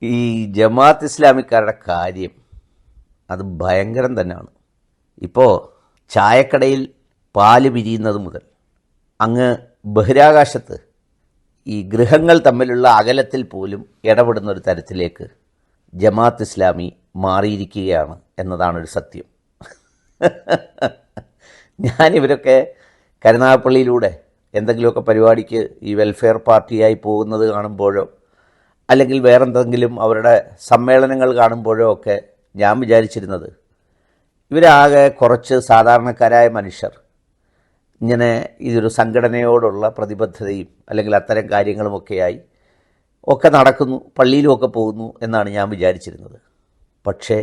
ഈ ജമാഅത്ത് ഇസ്ലാമിക്കാരുടെ കാര്യം അത് ഭയങ്കരം തന്നെയാണ്. ഇപ്പോൾ ചായക്കടയിൽ പാല് പിരിയുന്നത് മുതൽ അങ്ങ് ബഹിരാകാശത്ത് ഈ ഗൃഹങ്ങൾ തമ്മിലുള്ള അകലത്തിൽ പോലും ഇടപെടുന്ന ഒരു തരത്തിലേക്ക് ജമാഅത്ത് ഇസ്ലാമി മാറിയിരിക്കുകയാണ് എന്നതാണൊരു സത്യം. ഞാനിവരൊക്കെ കരുനാഗപ്പള്ളിയിലൂടെ എന്തെങ്കിലുമൊക്കെ പരിപാടിക്ക് ഈ വെൽഫെയർ പാർട്ടിയായി പോകുന്നത് കാണുമ്പോഴോ അല്ലെങ്കിൽ വേറെന്തെങ്കിലും അവരുടെ സമ്മേളനങ്ങൾ കാണുമ്പോഴോ ഒക്കെ ഞാൻ വിചാരിച്ചിരുന്നത് ഇവരാകെ കുറച്ച് സാധാരണക്കാരായ മനുഷ്യർ ഇങ്ങനെ ഇതൊരു സംഘടനയോടുള്ള പ്രതിബദ്ധതയും അല്ലെങ്കിൽ അത്തരം കാര്യങ്ങളുമൊക്കെയായി ഒക്കെ നടക്കുന്നു, പള്ളിയിലുമൊക്കെ പോകുന്നു എന്നാണ് ഞാൻ വിചാരിച്ചിരുന്നത്. പക്ഷേ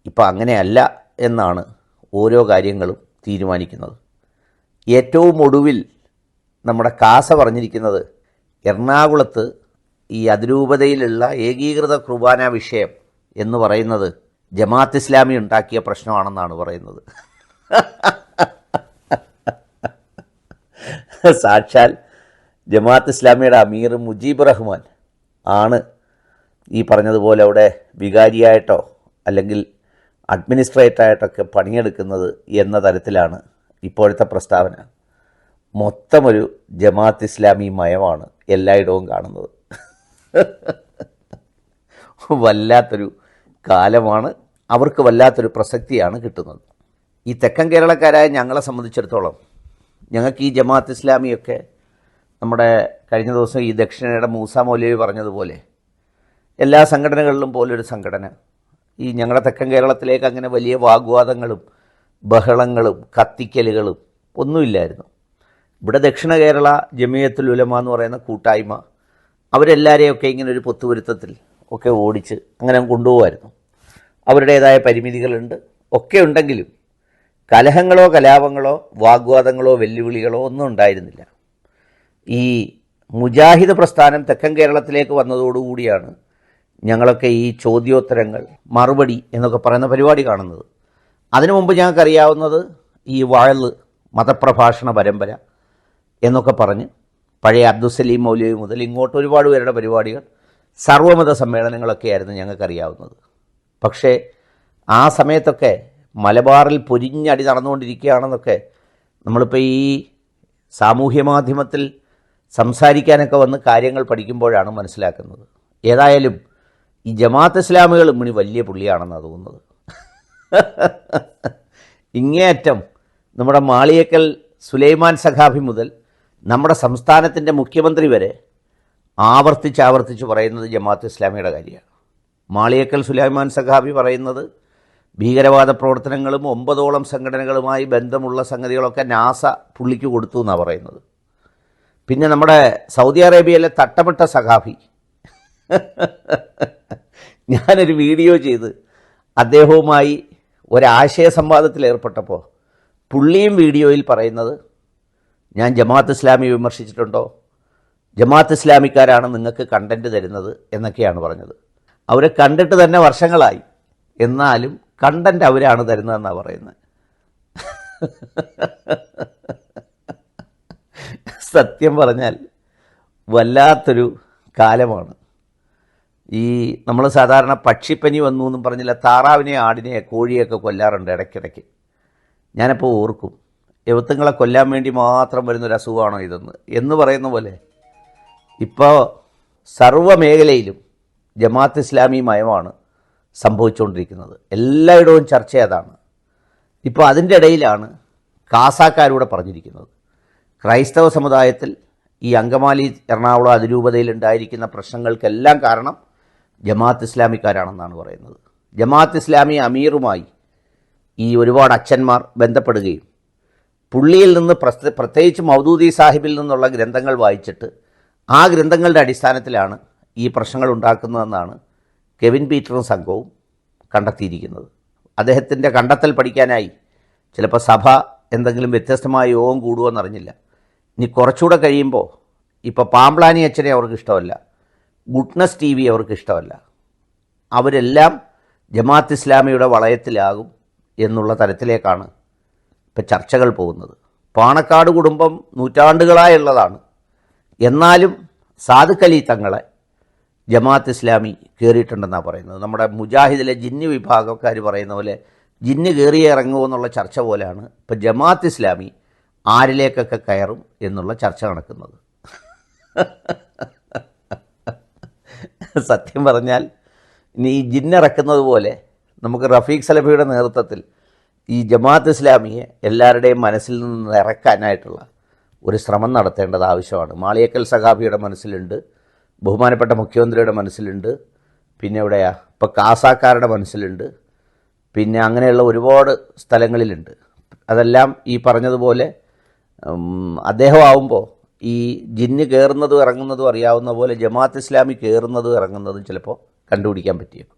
ഇപ്പം അങ്ങനെയല്ല എന്നാണ് ഓരോ കാര്യങ്ങളും തീരുമാനിക്കുന്നത്. ഏറ്റവും ഒടുവിൽ നമ്മുടെ കാസ പറഞ്ഞിരിക്കുന്നത് എറണാകുളത്ത് ഈ അതിരൂപതയിലുള്ള ഏകീകൃത കുർബാന വിഷയം എന്ന് പറയുന്നത് ജമാഅത്ത് ഇസ്ലാമി ഉണ്ടാക്കിയ പ്രശ്നമാണെന്നാണ് പറയുന്നത്. സാക്ഷാൽ ജമാഅത്ത് ഇസ്ലാമിയുടെ അമീർ മുജീബ് റഹ്മാൻ ആണ് ഈ പറഞ്ഞതുപോലെ അവിടെ വികാരിയായിട്ടോ അല്ലെങ്കിൽ അഡ്മിനിസ്ട്രേറ്ററായിട്ടൊക്കെ പണിയെടുക്കുന്നത് എന്ന തരത്തിലാണ് ഇപ്പോഴത്തെ പ്രസ്താവന. മൊത്തമൊരു ജമാഅത്ത് ഇസ്ലാമി മയമാണ് എല്ലായിടവും കാണുന്നത്. വല്ലാത്തൊരു കാലമാണ്, അവർക്ക് വല്ലാത്തൊരു പ്രസക്തിയാണ് കിട്ടുന്നത്. ഈ തെക്കൻ കേരളക്കാരായ ഞങ്ങളെ സംബന്ധിച്ചിടത്തോളം ഞങ്ങൾക്ക് ഈ ജമാഅത്ത് ഇസ്ലാമിയൊക്കെ നമ്മുടെ കഴിഞ്ഞ ദിവസം ഈ ദക്ഷിണയുടെ മൂസ മൗലവി പറഞ്ഞതുപോലെ എല്ലാ സംഘടനകളിലും പോലൊരു സംഘടന ഈ ഞങ്ങളുടെ തെക്കൻ കേരളത്തിലേക്ക് അങ്ങനെ വലിയ വാഗ്വാദങ്ങളും ബഹളങ്ങളും കത്തിക്കലുകളും ഒന്നുമില്ലായിരുന്നു. ഇവിടെ ദക്ഷിണ കേരള ജമിയത്തുൽ ഉലമ എന്ന് പറയുന്ന കൂട്ടായ്മ അവരെല്ലാവരെയൊക്കെ ഇങ്ങനെ ഒരു പൊത്തുവരുത്തത്തിൽ ഒക്കെ ഓടിച്ച് അങ്ങനെ കൊണ്ടുപോകുമായിരുന്നു. അവരുടേതായ പരിമിതികളുണ്ട്, ഒക്കെ ഉണ്ടെങ്കിലും കലഹങ്ങളോ കലാപങ്ങളോ വാഗ്വാദങ്ങളോ വെല്ലുവിളികളോ ഒന്നും ഉണ്ടായിരുന്നില്ല. ഈ മുജാഹിദ് പ്രസ്ഥാനം തെക്കൻ കേരളത്തിലേക്ക് വന്നതോടുകൂടിയാണ് ഞങ്ങളൊക്കെ ഈ ചോദ്യോത്തരങ്ങൾ മറുപടി എന്നൊക്കെ പറയുന്ന പരിപാടി കാണുന്നത്. അതിനു മുമ്പ് ഞങ്ങൾക്കറിയാവുന്നത് ഈ വഅള് മതപ്രഭാഷണ പരമ്പര എന്നൊക്കെ പറഞ്ഞ് പഴയ അബ്ദുസലീം മൗലവി മുതൽ ഇങ്ങോട്ട് ഒരുപാട് പേരുടെ പരിപാടികൾ സർവ്വമത സമ്മേളനങ്ങളൊക്കെയായിരുന്നു ഞങ്ങൾക്കറിയാവുന്നത്. പക്ഷേ ആ സമയത്തൊക്കെ മലബാറിൽ പൊരിഞ്ഞടി നടന്നുകൊണ്ടിരിക്കുകയാണെന്നൊക്കെ നമ്മളിപ്പോൾ ഈ സാമൂഹ്യ മാധ്യമത്തിൽ സംസാരിക്കാനൊക്കെ വന്ന് കാര്യങ്ങൾ പഠിക്കുമ്പോഴാണ് മനസ്സിലാക്കുന്നത്. ഏതായാലും ഈ ജമാഅത്ത് ഇസ്ലാമികൾ ഇമ്മിണി വലിയ പുള്ളിയാണെന്നാണ് തോന്നുന്നത്. ഇങ്ങേയറ്റം നമ്മുടെ മാളിയേക്കൽ സുലൈമാൻ സഖാഫി മുതൽ നമ്മുടെ സംസ്ഥാനത്തിൻ്റെ മുഖ്യമന്ത്രി വരെ ആവർത്തിച്ച് പറയുന്നത് ജമാഅത്ത് ഇസ്ലാമിയുടെ കാര്യമാണ്. മാളിയേക്കൽ സുലൈമാൻ സഖാഫി പറയുന്നത് ഭീകരവാദ പ്രവർത്തനങ്ങളും 9ഓളം സംഘടനകളുമായി ബന്ധമുള്ള സംഗതികളൊക്കെ നാസ പുള്ളിക്ക് കൊടുത്തു എന്നാണ് പറയുന്നത്. പിന്നെ നമ്മുടെ സൗദി അറേബ്യയിലെ തട്ടപ്പെട്ട സഖാഫി ഞാനൊരു വീഡിയോ ചെയ്ത് അദ്ദേഹവുമായി ഒരാശയ സംവാദത്തിൽ ഏർപ്പെട്ടപ്പോൾ പുള്ളിയും വീഡിയോയിൽ പറയുന്നത് ഞാൻ ജമാഅത്ത് ഇസ്ലാമി വിമർശിച്ചിട്ടുണ്ടോ, ജമാഅത്ത് ഇസ്ലാമിക്കാരാണ് നിങ്ങൾക്ക് കണ്ടൻറ്റ് തരുന്നത് എന്നൊക്കെയാണ് പറഞ്ഞത്. അവരെ കണ്ടിട്ട് തന്നെ വർഷങ്ങളായി, എന്നാലും കണ്ടൻറ്റ് അവരാണ് തരുന്നതെന്നാണ് പറയുന്നത്. സത്യം പറഞ്ഞാൽ വല്ലാത്തൊരു കാലമാണ്. ഈ നമ്മൾ സാധാരണ പക്ഷിപ്പനി വന്നു എന്നും പറഞ്ഞില്ല, താറാവിനെ ആടിനെ കോഴിയൊക്കെ കൊല്ലാറുണ്ട് ഇടയ്ക്കിടയ്ക്ക്. ഞാനപ്പോൾ ഓർക്കും, എവത്തുങ്ങളെ കൊല്ലാൻ വേണ്ടി മാത്രം വരുന്നൊരു അസുഖമാണോ ഇതെന്ന് എന്ന് പറയുന്ന പോലെ ഇപ്പോൾ സർവ്വമേഖലയിലും ജമാഅത്ത് ഇസ്ലാമി മയമാണ് സംഭവിച്ചുകൊണ്ടിരിക്കുന്നത്. എല്ലായിടവും ചർച്ച അതാണ്. ഇപ്പോൾ അതിൻ്റെ ഇടയിലാണ് കാസാക്കാരൂടെ പറഞ്ഞിരിക്കുന്നത് ക്രൈസ്തവ സമുദായത്തിൽ ഈ അങ്കമാലി എറണാകുളം അതിരൂപതയിൽ ഉണ്ടായിരിക്കുന്ന പ്രശ്നങ്ങൾക്കെല്ലാം കാരണം ജമാഅത്ത് ഇസ്ലാമിക്കാരാണെന്നാണ് പറയുന്നത്. ജമാഅത്ത് ഇസ്ലാമി അമീറുമായി ഈ ഒരുപാട് അച്ഛന്മാർ ബന്ധപ്പെടുകയും പുള്ളിയിൽ നിന്ന് പ്രത്യേകിച്ച് മൗദൂദി സാഹിബിൽ നിന്നുള്ള ഗ്രന്ഥങ്ങൾ വായിച്ചിട്ട് ആ ഗ്രന്ഥങ്ങളുടെ അടിസ്ഥാനത്തിലാണ് ഈ പ്രശ്നങ്ങൾ ഉണ്ടാക്കുന്നതെന്നാണ് കെവിൻ പീറ്ററും സംഘവും കണ്ടെത്തിയിരിക്കുന്നത്. അദ്ദേഹത്തിൻ്റെ കണ്ടെത്തൽ പഠിക്കാനായി ചിലപ്പോൾ സഭ എന്തെങ്കിലും വ്യത്യസ്തമായ യോഗം കൂടുമെന്നറിഞ്ഞില്ല. ഇനി കുറച്ചുകൂടെ കഴിയുമ്പോൾ ഇപ്പോൾ പാമ്പ്ലാനി അച്ഛനെ അവർക്ക് ഇഷ്ടമല്ല, ഗുഡ്നസ് ടി വി അവർക്ക് ഇഷ്ടമല്ല, അവരെല്ലാം ജമാഅത്ത് ഇസ്ലാമിയുടെ വളയത്തിലാകും എന്നുള്ള തരത്തിലേക്കാണ് ഇപ്പോൾ ചർച്ചകൾ പോകുന്നത്. പാണക്കാട് കുടുംബം നൂറ്റാണ്ടുകളായുള്ളതാണ്, എന്നാലും സാദിഖ് അലി തങ്ങളെ ജമാഅത്ത് ഇസ്ലാമി കയറിയിട്ടുണ്ടെന്നാണ് പറയുന്നത്. നമ്മുടെ മുജാഹിദിലെ ജിന്ന് വിഭാഗക്കാർ പറയുന്ന പോലെ ജിന്ന് കയറിയേ ഇറങ്ങുമോ എന്നുള്ള ചർച്ച പോലെയാണ് ഇപ്പം ജമാഅത്ത് ഇസ്ലാമി ആരിലേക്കൊക്കെ കയറും എന്നുള്ള ചർച്ച നടക്കുന്നത്. സത്യം പറഞ്ഞാൽ ഇനി ഈ ജിന്നിറക്കുന്നത് പോലെ നമുക്ക് റഫീഖ് സലഫിയുടെ നേതൃത്വത്തിൽ ഈ ജമാഅത്ത് ഇസ്ലാമിയെ എല്ലാവരുടെയും മനസ്സിൽ നിന്ന് ഇറക്കാനായിട്ടുള്ള ഒരു ശ്രമം നടത്തേണ്ടത് ആവശ്യമാണ്. മാളിയേക്കൽ സഖാഫിയുടെ മനസ്സിലുണ്ട്, ബഹുമാനപ്പെട്ട മുഖ്യമന്ത്രിയുടെ മനസ്സിലുണ്ട്, പിന്നെ എവിടെയാ ഇപ്പോൾ കാസാക്കാരുടെ മനസ്സിലുണ്ട്, പിന്നെ അങ്ങനെയുള്ള ഒരുപാട് സ്ഥലങ്ങളിലുണ്ട്. അതെല്ലാം ഈ പറഞ്ഞതുപോലെ അദ്ദേഹം ആവുമ്പോൾ ഈ ജിന്ന് കയറുന്നതും ഇറങ്ങുന്നതും അറിയാവുന്ന പോലെ ജമാഅത്ത് ഇസ്ലാമി കയറുന്നതും ഇറങ്ങുന്നതും ചിലപ്പോൾ കണ്ടുപിടിക്കാൻ പറ്റിയേക്കും.